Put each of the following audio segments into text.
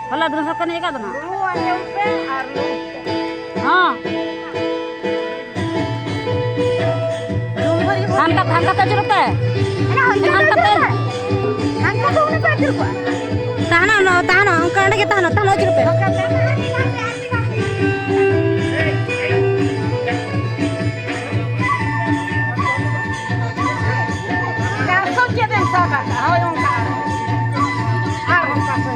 Hala dun sa kanay ka dun. Duluan yung pen, arlo. Ha. Angkat aja rupa. Angkat deh. Angkat dong na pwede ba? Tahan ang karena kita tahan aja rupa. Kaso siya din sa baka. Ako yung kaaro. Arong kaso.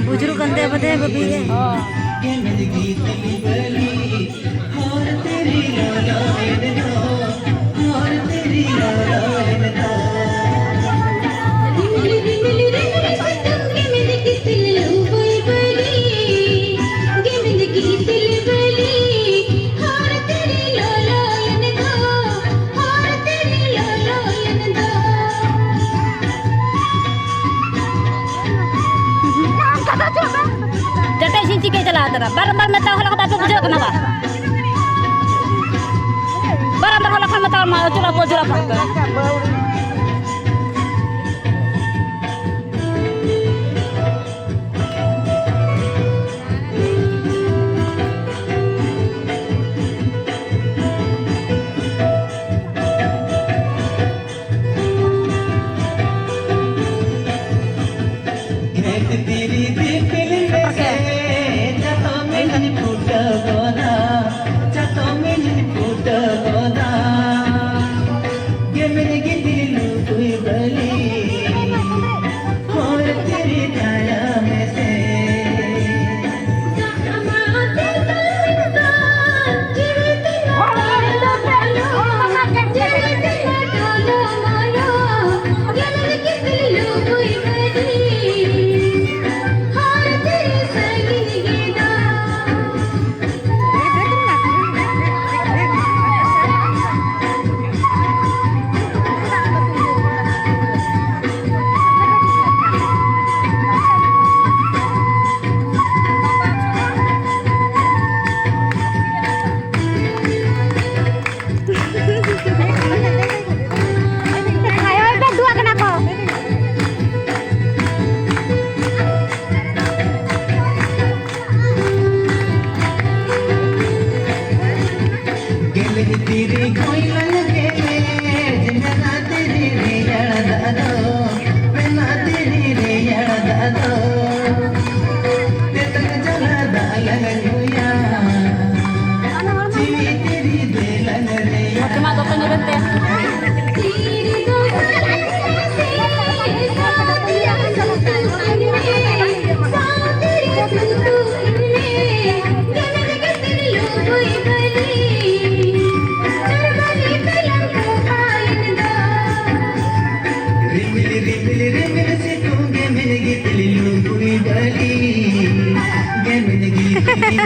Bujur gante bade babi है जटे सिंची के चला तेरा बार-बार मैं ताऊ हला कता बुझे kenapa बार-बार हला kan mata ma curap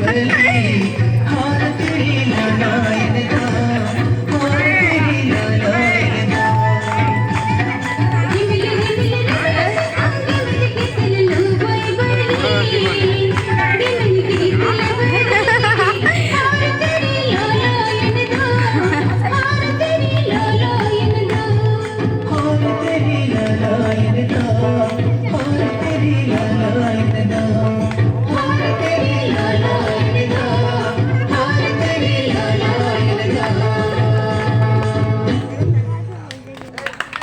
Bali,